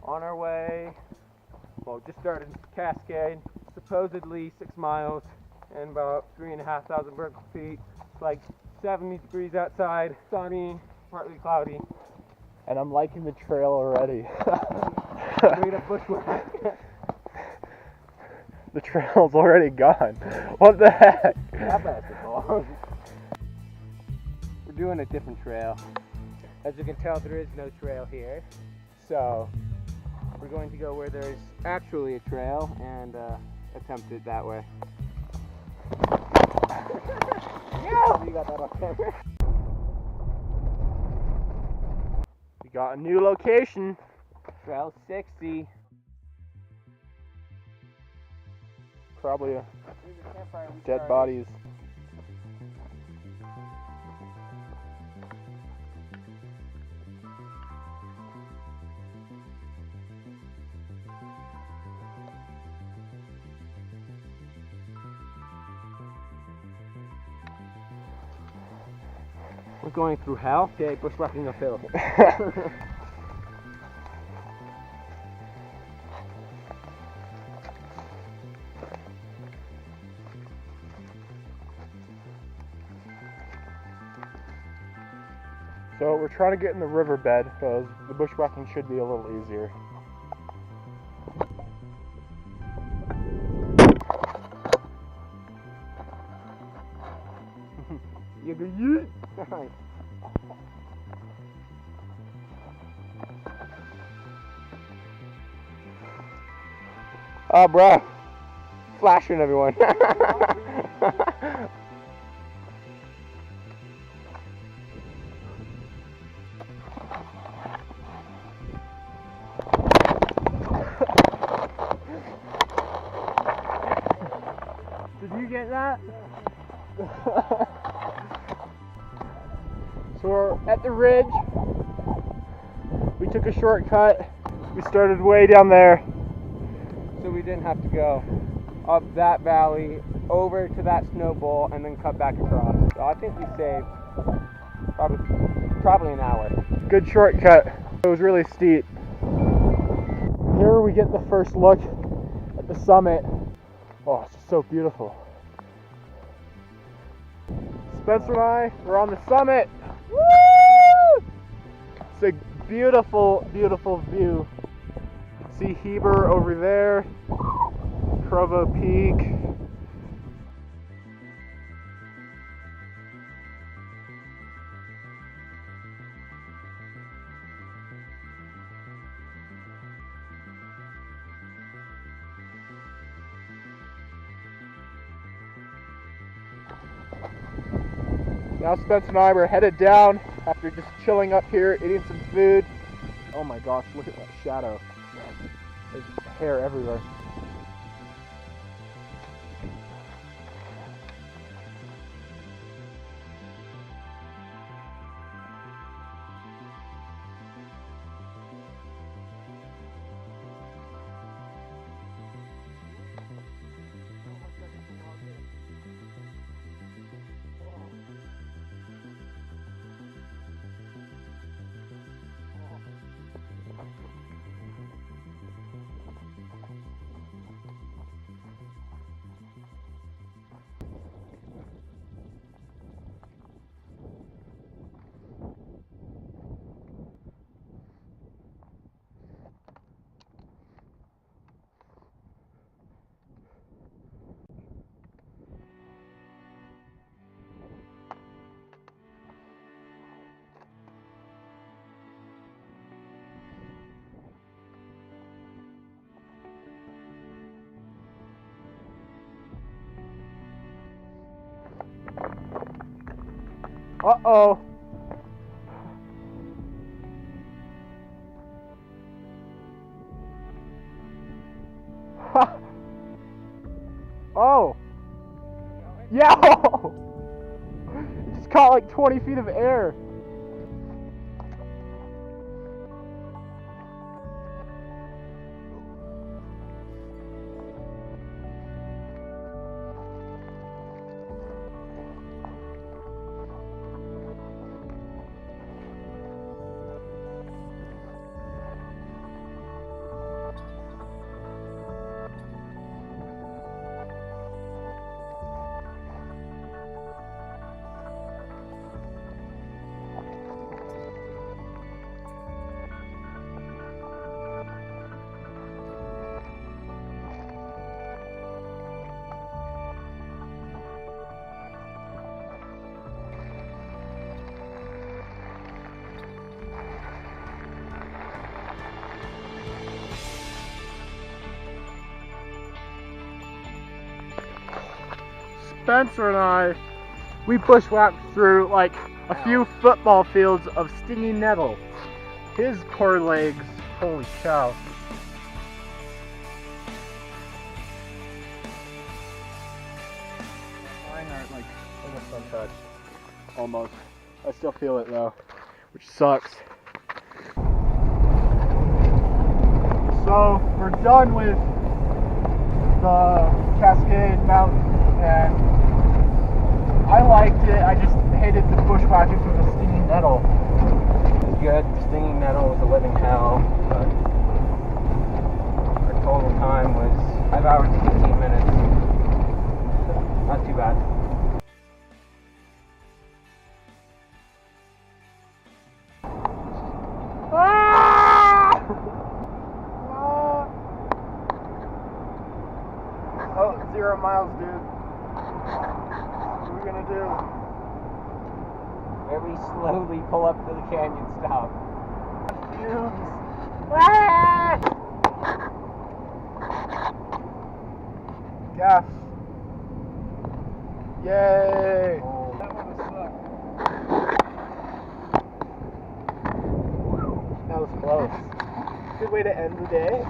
On our way, well, just started Cascade, supposedly 6 miles and about 3,500 vertical feet. It's like 70 degrees outside, sunny, partly cloudy. And I'm liking the trail already. Straight up bushwhack. The trail's already gone. What the heck? That lasted long. We're doing a different trail. As you can tell, there is no trail here. So, we're going to go where there's actually a trail and attempt it that way. Yeah! You got that on camera. We got a new location. Trail 60. Probably dead bodies. We're going through hell. Okay, bushwhacking uphill. So we're trying to get in the riverbed because the bushwhacking should be a little easier. You go yeet. Oh, bruh. Flashing everyone. Did you get that? So we're at the ridge. We took a shortcut. We started way down there. So we didn't have to go up that valley, over to that snow bowl, and then cut back across. So I think we saved probably an hour. Good shortcut. It was really steep. Here we get the first look at the summit. Oh, it's just so beautiful. Spencer and I are on the summit. Woo! It's a beautiful, beautiful view. You can see Heber over there, Provo Peak. Now Spence and I were headed down after just chilling up here, eating some food. Oh my gosh, look at that shadow. There's hair everywhere. Uh-oh. Oh. Yeah. You just caught like 20 feet of air. Spencer and I, we bushwhacked through like a few football fields of stinging nettle. His poor legs, holy cow. Mine are like almost untouched. Almost. I still feel it though, which sucks. So we're done with the Cascade Mountain, and I liked it. I just hated the bushwhacking through the stinging nettle. It was good. The stinging nettle was a living hell, but our total time was 5 hours and 18 minutes. Not too bad. Oh, 0 miles, dude. What are we gonna do? Very slowly pull up to the canyon stop. Fumes. Gas. Yay! Oh. That one sucked. That was close. Good way to end the day.